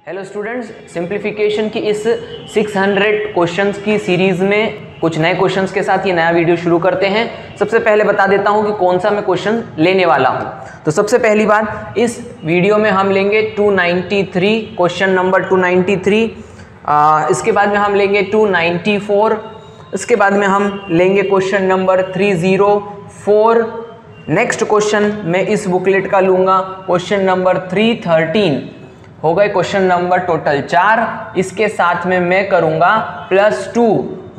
Hello students, simplification की इस 600 questions की सीरीज में कुछ नए क्वेश्चंस के साथ ये नया वीडियो शुरू करते हैं। सबसे पहले बता देता हूं कि कौन सा मैं क्वेश्चन लेने वाला हूं। तो सबसे पहली बात, इस वीडियो में हम लेंगे 293 क्वेश्चन नंबर 293। इसके बाद में हम लेंगे 294। इसके बाद में हम लेंगे क्वेश्चन नंबर 304। नेक्स्ट क्वेश्चन मैं इस बुकलेट का लूंगा क्वेश्चन नंबर 313। हो गए क्वेश्चन नंबर टोटल 4। इसके साथ में मैं करूंगा +2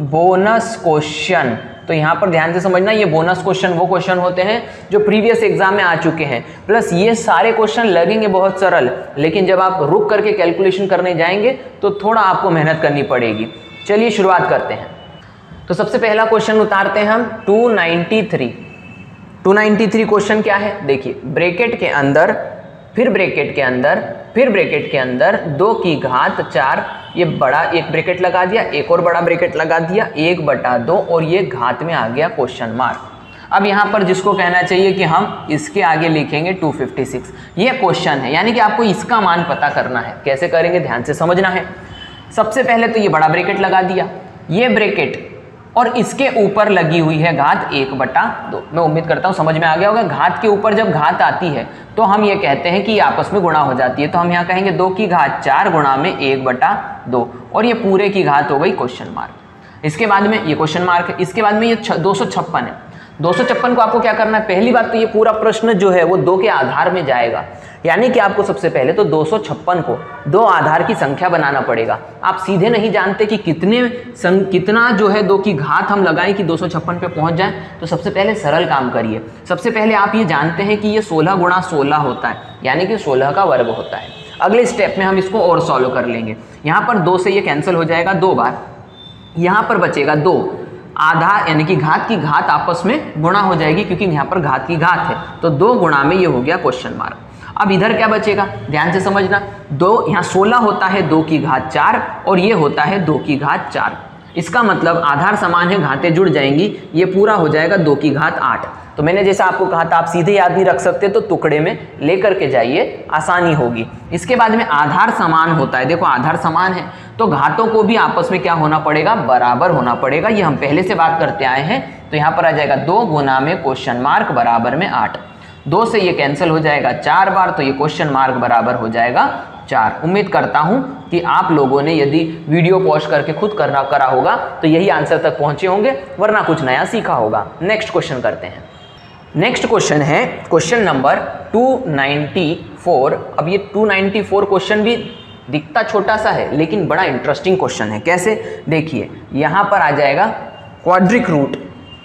बोनस क्वेश्चन। तो यहां पर ध्यान से समझना, ये बोनस क्वेश्चन वो क्वेश्चन होते हैं जो प्रीवियस एग्जाम में आ चुके हैं। प्लस ये सारे क्वेश्चन लगेंगे बहुत सरल, लेकिन जब आप रुक करके कैलकुलेशन करने जाएंगे तो थोड़ा आपको मेहनत करनी पड़ेगी। चलिए शुरुआत करते हैं। तो सबसे पहला क्वेश्चन उतारते हैं हम 293। 293 क्वेश्चन क्या है, देखिए, ब्रैकेट के अंदर, फिर ब्रैकेट के अंदर, फिर ब्रैकेट के अंदर 2 की घात 4, ये बड़ा एक ब्रैकेट लगा दिया, एक और बड़ा ब्रैकेट लगा दिया, 1/2 और ये घात में आ गया क्वेश्चन मार्क। अब यहाँ पर जिसको कहना चाहिए कि हम इसके आगे लिखेंगे 256। ये क्वेश्चन है, यानी कि आपको इसका मान पता करना है। कैसे करेंगे, ध्यान से समझना है। सबसे पहले तो ये बड़ा ब्रैकेट लगा दिया, ये ब्रैकेट और इसके ऊपर लगी हुई है घात 1/2। मैं उम्मीद करता हूँ समझ में आ गया होगा। घात के ऊपर जब घात आती है तो हम ये कहते हैं कि ये आपस में गुणा हो जाती है। तो हम यहाँ कहेंगे 2 की घात 4 गुणा में 1/2 और ये पूरे की घात हो गई क्वेश्चन मार्क। इसके बाद में ये क्वेश्चन मार्क है। इसके बाद में ये 256 है। 256 को आपको क्या करना है, पहली बात तो ये पूरा प्रश्न जो है वो 2 के आधार में जाएगा, यानी कि आपको सबसे पहले तो 256 को 2 आधार की संख्या बनाना पड़ेगा। आप सीधे नहीं जानते कि कितना जो है 2 की घात हम लगाएं कि 256 पे पहुंच जाए। तो सबसे पहले सरल काम करिए। सबसे पहले आप ये जानते हैं कि ये 16 × 16 होता है, यानी कि 16 का वर्ग होता है। अगले स्टेप में हम इसको और सॉल्व कर लेंगे। यहाँ पर 2 से ये कैंसिल हो जाएगा 2 बार, यहाँ पर बचेगा 2 आधा, यानी कि घात की घात आपस में गुणा हो जाएगी, क्योंकि यहाँ पर घात की घात है। तो 2 गुणा में ये हो गया क्वेश्चन मार्क। अब इधर क्या बचेगा, ध्यान से समझना। 2 यहाँ 16 होता है 2 की घात 4 और ये होता है 2 की घात 4। इसका मतलब आधार समान है, घातें जुड़ जाएंगी, ये पूरा हो जाएगा 2 की घात 8। तो मैंने जैसा आपको कहा था, आप सीधे याद नहीं रख सकते तो टुकड़े में लेकर के जाइए, आसानी होगी। इसके बाद में आधार समान होता है। देखो, आधार समान है तो घातों को भी आपस में क्या होना पड़ेगा, बराबर होना पड़ेगा। ये हम पहले से बात करते आए हैं। तो यहाँ पर आ जाएगा 2 गुना में क्वेश्चन मार्क बराबर में 8। 2 से ये कैंसिल हो जाएगा 4 बार, तो ये क्वेश्चन मार्क बराबर हो जाएगा 4। उम्मीद करता हूं कि आप लोगों ने यदि वीडियो पॉज करके खुद करा होगा तो यही आंसर तक पहुंचे होंगे, वरना कुछ नया सीखा होगा। नेक्स्ट क्वेश्चन करते हैं। नेक्स्ट क्वेश्चन है क्वेश्चन नंबर 294। अब ये 294 क्वेश्चन भी दिखता छोटा सा है, लेकिन बड़ा इंटरेस्टिंग क्वेश्चन है। कैसे, देखिए, यहाँ पर आ जाएगा क्वाड्रिक रूट,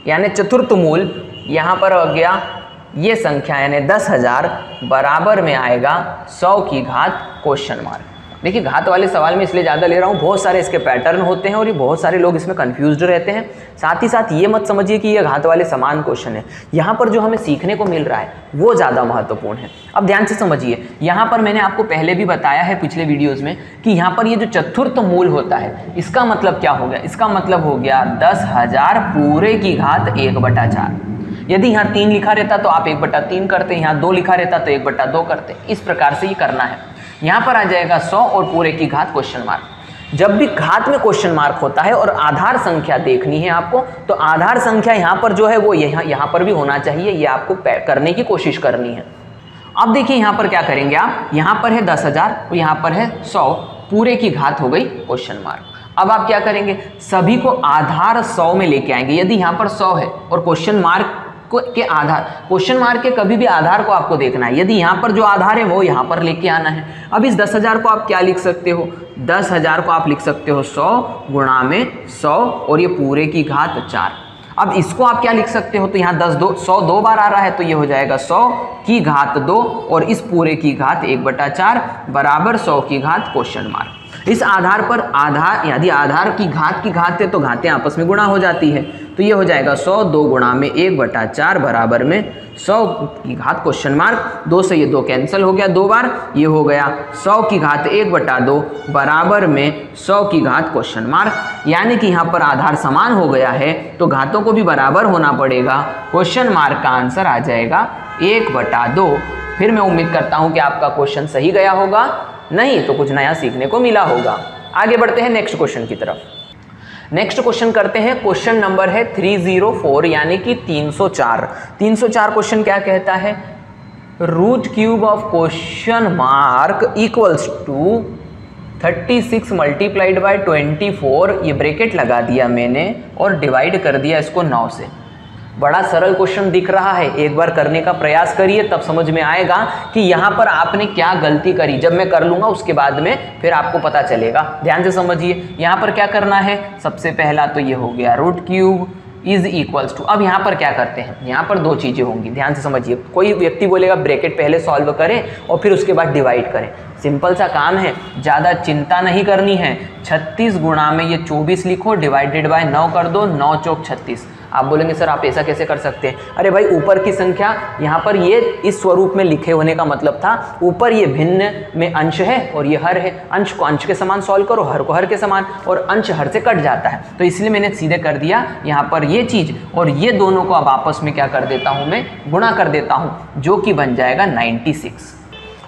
यानी चतुर्थ मूल। यहाँ पर आ गया ये संख्या, यानी 10,000 बराबर में आएगा 100 की घात क्वेश्चन मार्क। देखिए, घात वाले सवाल में इसलिए ज़्यादा ले रहा हूँ, बहुत सारे इसके पैटर्न होते हैं और ये बहुत सारे लोग इसमें कंफ्यूज्ड रहते हैं। साथ ही साथ ये मत समझिए कि ये घात वाले समान क्वेश्चन है। यहाँ पर जो हमें सीखने को मिल रहा है वो ज़्यादा महत्वपूर्ण है। अब ध्यान से समझिए, यहाँ पर मैंने आपको पहले भी बताया है पिछले वीडियोज़ में कि यहाँ पर ये जो चतुर्थ मूल होता है, इसका मतलब क्या हो गया, इसका मतलब हो गया 10,000 पूरे की घात 1/4। यदि यहाँ 3 लिखा रहता तो आप 1/3 करते, यहाँ 2 लिखा रहता तो 1/2 करते। इस प्रकार से ये करना है। यहाँ पर आ जाएगा 100 और पूरे की घात क्वेश्चन मार्क। जब भी घात में क्वेश्चन मार्क होता है और आधार संख्या देखनी है आपको, तो आधार संख्या यहाँ पर जो है वो यहाँ पर भी होना चाहिए। ये आपको करने की कोशिश करनी है। अब देखिए, यहाँ पर क्या करेंगे आप, यहाँ पर है 10,000 और यहाँ पर है 100, पूरे की घात हो गई क्वेश्चन मार्क। अब आप क्या करेंगे, सभी को आधार 100 में लेके आएंगे। यदि यहाँ पर 100 है और क्वेश्चन मार्क के आधार, क्वेश्चन मार्क के कभी भी आधार को आपको देखना है। यदि यहाँ पर जो आधार है वो यहाँ पर लेके आना है। अब इस 10,000 को आप क्या लिख सकते हो, 10,000 को आप लिख सकते हो 100 गुणा में 100 और ये पूरे की घात 4। अब इसको आप क्या लिख सकते हो, तो यहाँ 100 2 बार आ रहा है तो ये हो जाएगा 100 की घात 2 और इस पूरे की घात 1/4 बराबर 100 की घात क्वेश्चन मार्क। इस आधार पर आधार, यदि आधार की घात है तो घातें आपस में गुणा हो जाती है। तो ये हो जाएगा 100 2 गुणा में 1/4 बराबर में 100 की घात क्वेश्चन मार्क। 2 से ये 2 कैंसिल हो गया 2 बार, ये हो गया 100 की घात 1/2 बराबर में 100 की घात क्वेश्चन मार्क। यानी कि यहाँ पर आधार समान हो गया है तो घातों को भी बराबर होना पड़ेगा। क्वेश्चन मार्क का आंसर आ जाएगा 1/2। फिर मैं उम्मीद करता हूँ कि आपका क्वेश्चन सही गया होगा। नहीं तो कुछ नया सीखने को मिला होगा। आगे बढ़ते हैं नेक्स्ट क्वेश्चन की तरफ। नेक्स्ट क्वेश्चन करते हैं, क्वेश्चन नंबर है 304 यानी कि 304। 304 क्वेश्चन क्या कहता है, root cube of question mark equals to 36 multiplied by 24, ये ब्रैकेट लगा दिया मैंने और डिवाइड कर दिया इसको 9 से। बड़ा सरल क्वेश्चन दिख रहा है, एक बार करने का प्रयास करिए तब समझ में आएगा कि यहाँ पर आपने क्या गलती करी। जब मैं कर लूँगा उसके बाद में फिर आपको पता चलेगा। ध्यान से समझिए, यहाँ पर क्या करना है, सबसे पहला तो ये हो गया root cube is equals to. अब यहाँ पर क्या करते हैं, यहाँ पर दो चीज़ें होंगी, ध्यान से समझिए। कोई व्यक्ति बोलेगा ब्रैकेट पहले सॉल्व करें और फिर उसके बाद डिवाइड करें। सिंपल सा काम है, ज़्यादा चिंता नहीं करनी है। 36 गुणा में ये 24 लिखो, डिवाइडेड बाय 9 कर दो, 9 चौक 36। आप बोलेंगे सर आप ऐसा कैसे कर सकते हैं। अरे भाई ऊपर की संख्या यहाँ पर ये इस स्वरूप में लिखे होने का मतलब था, ऊपर ये भिन्न में अंश है और ये हर है। अंश को अंश के समान सॉल्व करो, हर को हर के समान, और अंश हर से कट जाता है, तो इसलिए मैंने सीधे कर दिया यहाँ पर ये चीज़, और ये दोनों को अब आपस में क्या कर देता हूँ, मैं गुणा कर देता हूँ, जो कि बन जाएगा 96।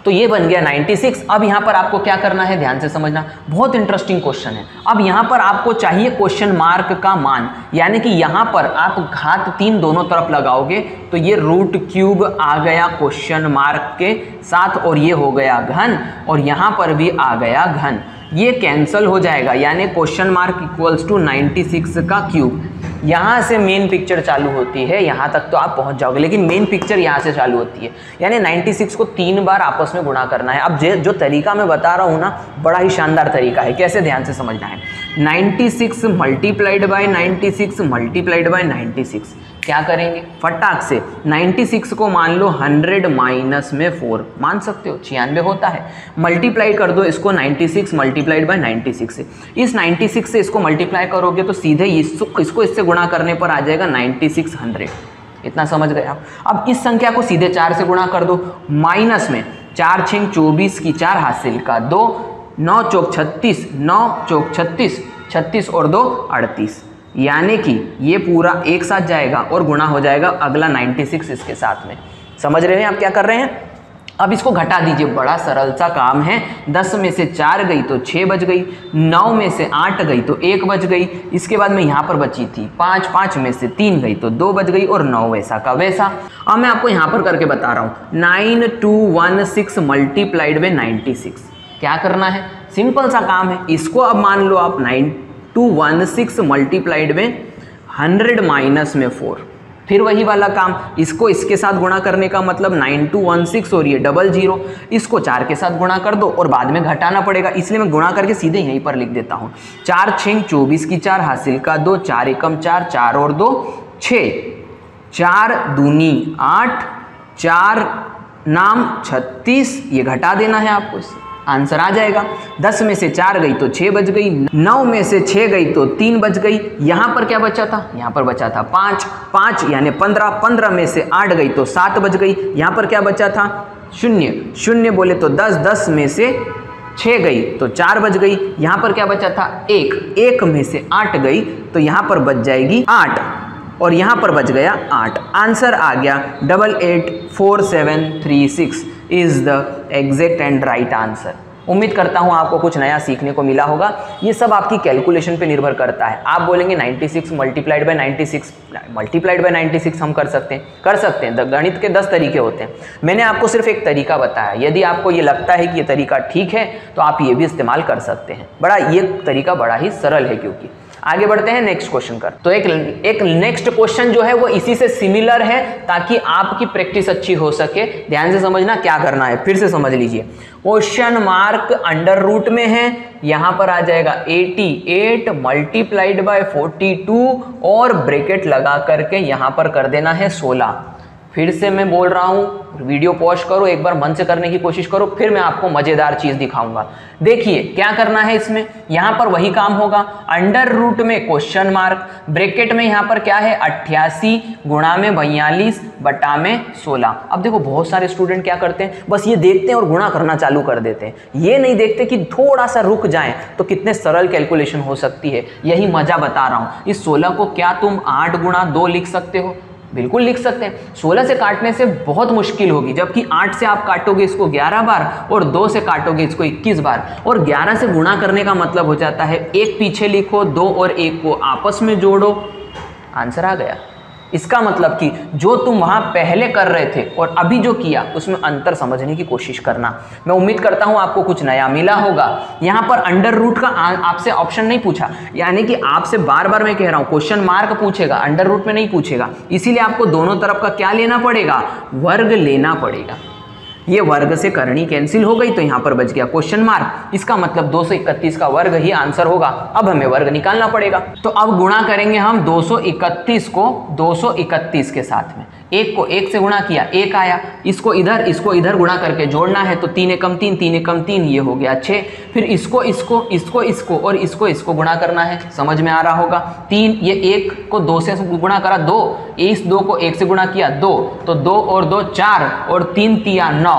तो ये बन गया 96। अब यहाँ पर आपको क्या करना है, ध्यान से समझना, बहुत इंटरेस्टिंग क्वेश्चन है। अब यहाँ पर आपको चाहिए क्वेश्चन मार्क का मान, यानी कि यहाँ पर आप घात 3 दोनों तरफ लगाओगे तो ये रूट क्यूब आ गया क्वेश्चन मार्क के साथ, और ये हो गया घन, और यहाँ पर भी आ गया घन। ये कैंसल हो जाएगा, यानी क्वेश्चन मार्क इक्वल्स टू 96 का क्यूब। यहाँ से मेन पिक्चर चालू होती है, यहाँ तक तो आप पहुँच जाओगे, लेकिन मेन पिक्चर यहाँ से चालू होती है। यानी 96 को 3 बार आपस में गुणा करना है। अब जो तरीका मैं बता रहा हूँ ना, बड़ा ही शानदार तरीका है। कैसे, ध्यान से समझना है। 96 मल्टीप्लाइड बाय 96 मल्टीप्लाइड बाय 96 क्या करेंगे, फटाक से 96 को मान लो 100 माइनस में 4, मान सकते हो 96 होता है। मल्टीप्लाई कर दो इसको 96 मल्टीप्लाइड बाय 96 से। इस 96 से इसको मल्टीप्लाई करोगे तो सीधे इसको इससे गुणा करने पर आ जाएगा 9600। इतना समझ गए आप। अब इस संख्या को सीधे 4 से गुणा कर दो, माइनस में 4 6 24 की 4 हासिल का 2, 9 चौक 36, 9 चौक 36, 36 और 2 38, यानी कि ये पूरा एक साथ जाएगा और गुणा हो जाएगा अगला 96 इसके साथ में। समझ रहे हैं आप क्या कर रहे हैं। अब इसको घटा दीजिए, बड़ा सरल सा काम है। 10 में से 4 गई तो 6 बच गई, 9 में से 8 गई तो 1 बच गई। इसके बाद में यहाँ पर बची थी 5, 5 में से 3 गई तो 2 बच गई, और 9 वैसा का वैसा। अब मैं आपको यहाँ पर करके बता रहा हूँ, 9216 मल्टीप्लाइड बाय 96 क्या करना है, सिंपल सा काम है। इसको अब मान लो आप 9216 मल्टीप्लाइड में 100 माइनस में 4, फिर वही वाला काम, इसको इसके साथ गुणा करने का मतलब 9216 और ये 00, इसको 4 के साथ गुणा कर दो और बाद में घटाना पड़ेगा, इसलिए मैं गुणा करके सीधे यहीं पर लिख देता हूँ। 4 6 24 की 4 हासिल का 2, 4 एकम 4, 4 और 2 6, 4 दूनी 8, 4 नाम 36, ये घटा देना है आपको, इससे आंसर आ जाएगा। 10 में से 4 गई तो 6 बच गई, 9 में से 6 गई तो 3 बच गई। यहाँ पर क्या बचा था, यहाँ पर बचा था 5, 5 यानी 15, 15 में से 8 गई तो 7 बच गई। यहाँ पर क्या बचा था 0, 0 बोले तो 10, 10 में से 6 गई तो 4 बच गई। यहाँ पर क्या बचा था 1, 1 में से 8 गई तो यहाँ पर बच जाएगी 8, और यहाँ पर बच गया 8। आंसर आ गया 884736 is the exact and right answer. उम्मीद करता हूँ आपको कुछ नया सीखने को मिला होगा। ये सब आपकी कैलकुलेशन पे निर्भर करता है। आप बोलेंगे 96 मल्टीप्लाइड बाय 96 मल्टीप्लाइड बाय 96 हम कर सकते हैं। गणित के 10 तरीके होते हैं, मैंने आपको सिर्फ एक तरीका बताया। यदि आपको ये लगता है कि ये तरीका ठीक है तो आप ये भी इस्तेमाल कर सकते हैं। ये तरीका बड़ा ही सरल है। क्योंकि आगे बढ़ते हैं नेक्स्ट क्वेश्चन कर। तो एक नेक्स्ट क्वेश्चन जो है वो इसी से सिमिलर है, ताकि आपकी प्रैक्टिस अच्छी हो सके। ध्यान से समझना क्या करना है, फिर से समझ लीजिए। क्वेश्चन मार्क अंडर रूट में है, यहां पर आ जाएगा 88 मल्टीप्लाइड बाय 42 और ब्रैकेट लगा करके यहां पर कर देना है 16। फिर से मैं बोल रहा हूं, वीडियो पॉज करो, एक बार मन से करने की कोशिश करो, फिर मैं आपको मजेदार चीज दिखाऊंगा। देखिए क्या करना है इसमें, यहां पर वही काम होगा। अंडर रूट में क्वेश्चन मार्क, ब्रैकेट में यहां पर क्या है 88 गुणा में 42 बटा में 16। अब देखो बहुत सारे स्टूडेंट क्या करते हैं, बस ये देखते हैं और गुणा करना चालू कर देते हैं। ये नहीं देखते कि थोड़ा सा रुक जाएं तो कितने सरल कैलकुलेशन हो सकती है। यही मजा बता रहा हूं। इस 16 को क्या तुम 8 गुणा 2 लिख सकते हो? बिल्कुल लिख सकते हैं। 16 से काटने से बहुत मुश्किल होगी, जबकि 8 से आप काटोगे इसको 11 बार और 2 से काटोगे इसको 21 बार, और 11 से गुणा करने का मतलब हो जाता है एक पीछे लिखो, 2 और 1 को आपस में जोड़ो, आंसर आ गया। इसका मतलब कि जो तुम वहां पहले कर रहे थे और अभी जो किया उसमें अंतर समझने की कोशिश करना। मैं उम्मीद करता हूं आपको कुछ नया मिला होगा। यहां पर अंडर रूट का आपसे ऑप्शन नहीं पूछा, यानी कि आपसे बार बार मैं कह रहा हूं क्वेश्चन मार्क पूछेगा, अंडर रूट में नहीं पूछेगा, इसीलिए आपको दोनों तरफ का क्या लेना पड़ेगा, वर्ग लेना पड़ेगा। ये वर्ग से करनी कैंसिल हो गई तो यहां पर बच गया क्वेश्चन मार्क, इसका मतलब 231 का वर्ग ही आंसर होगा। अब हमें वर्ग निकालना पड़ेगा, तो अब गुणा करेंगे हम 231 को 231 के साथ में, 1 को 1 से गुणा किया 1 आया, इसको इधर गुणा करके जोड़ना है, तो 3 एकम 3 3 एकम 3 ये हो गया 6, फिर इसको और इसको गुणा करना है, समझ में आ रहा होगा। 3 ये 1 को 2 से गुणा करा 2, इस 2 को 1 से गुणा किया 2, तो 2 और 2 4 और 3 तिया 9,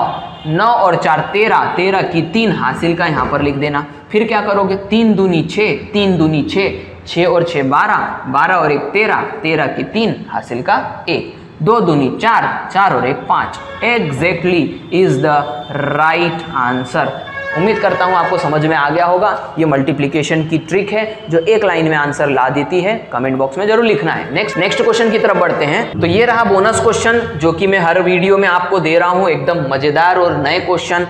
9 और 4 13, 13 की 3 हासिल का यहाँ पर लिख देना। फिर क्या करोगे, 3 दूनी 6, 3 दूनी 6, 6 और 6 12, 12 और 1 13, 13 की 3 हासिल का 1, 2 दूनी 4, 4 और 1 5, exactly is the right answer. उम्मीद करता हूं आपको समझ में आ गया होगा। ये मल्टीप्लिकेशन की ट्रिक है जो एक लाइन में आंसर ला देती है। कमेंट बॉक्स में जरूर लिखना है। नेक्स्ट क्वेश्चन की तरफ बढ़ते हैं। तो ये रहा बोनस क्वेश्चन जो कि मैं हर वीडियो में आपको दे रहा हूं, एकदम मजेदार और नए क्वेश्चन।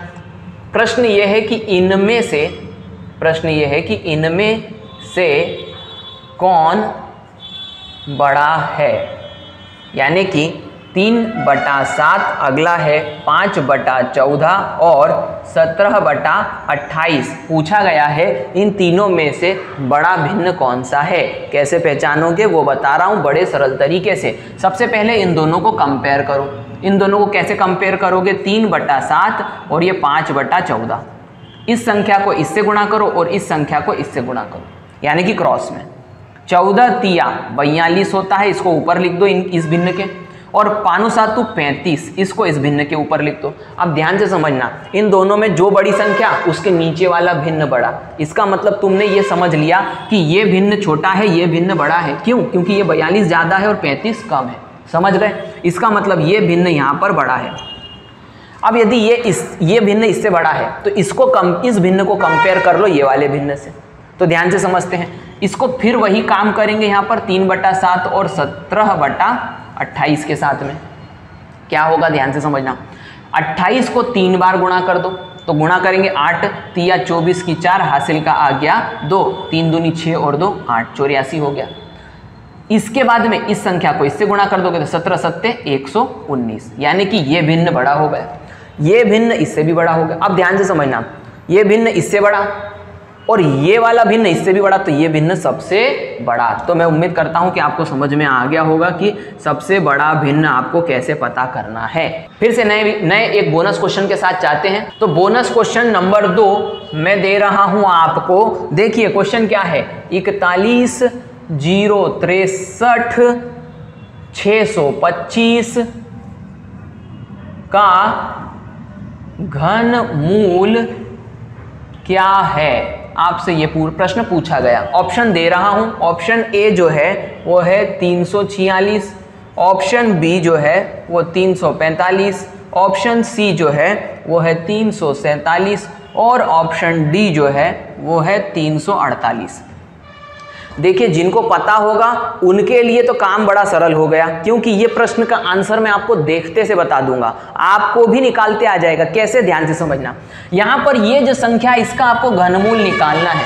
प्रश्न ये है कि इनमें से कौन बड़ा है, यानी कि 3/7 अगला है 5/14 और 17/28 पूछा गया है। इन तीनों में से बड़ा भिन्न कौन सा है, कैसे पहचानोगे वो बता रहा हूं बड़े सरल तरीके से। सबसे पहले इन दोनों को कंपेयर करो। इन दोनों को कैसे कंपेयर करोगे, 3/7 और ये 5/14, इस संख्या को इससे गुणा करो और इस संख्या को इससे गुणा करो, यानी कि क्रॉस में। 14 तिया 42 होता है, इसको ऊपर लिख दो इस भिन्न के, और 5 7 35, इसको इस भिन्न के ऊपर लिख दो। अब ध्यान से समझना, इन दोनों में जो बड़ी संख्या उसके नीचे वाला भिन्न बड़ा। इसका मतलब तुमने ये समझ लिया कि ये भिन्न छोटा है, ये भिन्न बड़ा है। क्यों? क्योंकि ये 42 ज़्यादा है और 35 कम है। समझ गए? इसका मतलब ये भिन्न यहाँ पर बड़ा है। अब यदि ये भिन्न इससे बड़ा है तो इस भिन्न को कंपेयर कर लो ये वाले भिन्न से। तो ध्यान से समझते हैं, इसको फिर वही काम करेंगे यहाँ पर 3/7 और 17/28 के साथ में। क्या होगा ध्यान से समझना, 28 को 3 बार गुणा कर दो, तो गुणा करेंगे 8 तिया 24 की 4 हासिल का आ गया 2, 3 दूनी 6 और 2 8, 84 हो गया। इसके बाद में इस संख्या को इससे गुणा कर दोगे तो 17 7 119, यानी कि ये भिन्न बड़ा हो गया, ये भिन्न इससे भी बड़ा हो गया। अब ध्यान से समझना, ये भिन्न इससे बड़ा और ये वाला भिन्न इससे भी बड़ा, तो ये भिन्न सबसे बड़ा। तो मैं उम्मीद करता हूं कि आपको समझ में आ गया होगा कि सबसे बड़ा भिन्न आपको कैसे पता करना है। फिर से नए एक बोनस क्वेश्चन के साथ जाते हैं। तो बोनस क्वेश्चन नंबर 2 मैं दे रहा हूं आपको। देखिए क्वेश्चन क्या है, 41 063 625 का घनमूल क्या है, आपसे ये पूरा प्रश्न पूछा गया। ऑप्शन दे रहा हूं, ऑप्शन ए जो है वो है 346, ऑप्शन बी जो है वो 345, ऑप्शन सी जो है वो है 347 और ऑप्शन डी जो है वो है 348। देखिए जिनको पता होगा उनके लिए तो काम बड़ा सरल हो गया, क्योंकि ये प्रश्न का आंसर मैं आपको देखते से बता दूंगा, आपको भी निकालते आ जाएगा। कैसे, ध्यान से समझना। यहां पर ये जो संख्या इसका आपको घनमूल निकालना है,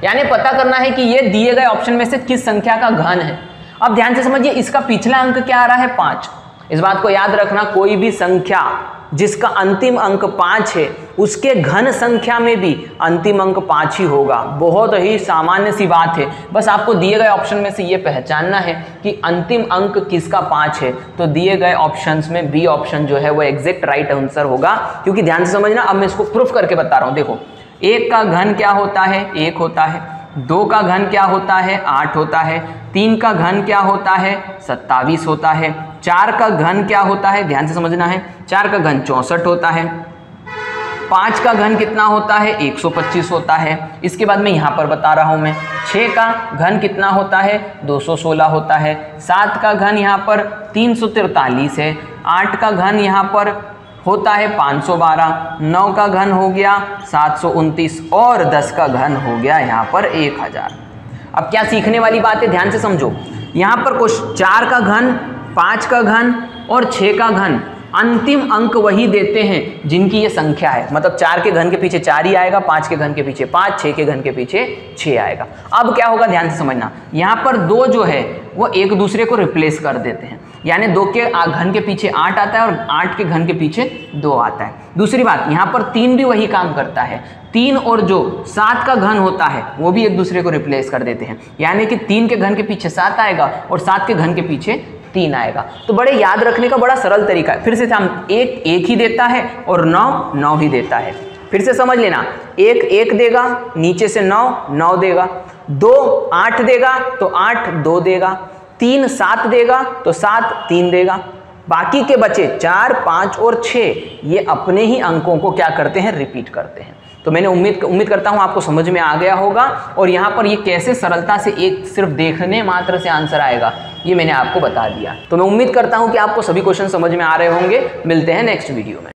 यानी पता करना है कि ये दिए गए ऑप्शन में से किस संख्या का घन है। अब ध्यान से समझिए, इसका पिछला अंक क्या आ रहा है 5। इस बात को याद रखना, कोई भी संख्या जिसका अंतिम अंक 5 है उसके घन संख्या में भी अंतिम अंक 5 ही होगा। बहुत ही सामान्य सी बात है, बस आपको दिए गए ऑप्शन में से ये पहचानना है कि अंतिम अंक किसका 5 है। तो दिए गए ऑप्शंस में बी ऑप्शन जो है वो एग्जैक्ट राइट आंसर होगा। क्योंकि ध्यान से समझना, अब मैं इसको प्रूफ करके बता रहा हूँ। देखो, 1 का घन क्या होता है, 1 होता है। 2 का घन क्या होता है, 8 होता है। 3 का घन क्या होता है, 27 होता है। 4 का घन क्या होता है, ध्यान से समझना है, 4 का घन 64 होता है। 5 का घन कितना होता है, 125 होता है। इसके बाद मैं यहाँ पर बता रहा हूँ मैं 6 का घन कितना होता है, 216 होता है। 7 का घन यहाँ पर 343 है। 8 का घन यहाँ पर होता है 512। 9 का घन हो गया 729 और 10 का घन हो गया यहाँ पर 1000। अब क्या सीखने वाली बात है, ध्यान से समझो। यहाँ पर कुछ 4 का घन, 5 का घन और 6 का घन अंतिम अंक वही देते हैं जिनकी ये संख्या है। मतलब 4 के घन के पीछे 4 ही आएगा, 5 के घन के पीछे 5, 6 के घन के पीछे 6 आएगा। अब क्या होगा, ध्यान से समझना। यहाँ पर 2 जो है वो एक दूसरे को रिप्लेस कर देते हैं, यानी 2 के घन के पीछे 8 आता है और 8 के घन के पीछे 2 आता है। दूसरी बात, यहाँ पर 3 भी वही काम करता है। 3 और जो 7 का घन होता है वो भी एक दूसरे को रिप्लेस कर देते हैं, यानी कि 3 के घन के पीछे 7 आएगा और 7 के घन के पीछे 3 आएगा। तो बड़े याद रखने का बड़ा सरल तरीका है। फिर से हम एक ही देता है और 9 ही देता है। फिर से समझ लेना, 1 देगा, नीचे से 9 देगा। 2 8 देगा तो 8 2 देगा। 3 7 देगा तो 7 3 देगा। बाकी के बचे 4 5 और 6 ये अपने ही अंकों को क्या करते हैं, रिपीट करते हैं। तो मैंने उम्मीद करता हूं आपको समझ में आ गया होगा। और यहाँ पर ये कैसे सरलता से एक सिर्फ देखने मात्र से आंसर आएगा ये मैंने आपको बता दिया। तो मैं उम्मीद करता हूं कि आपको सभी क्वेश्चन समझ में आ रहे होंगे। मिलते हैं नेक्स्ट वीडियो में।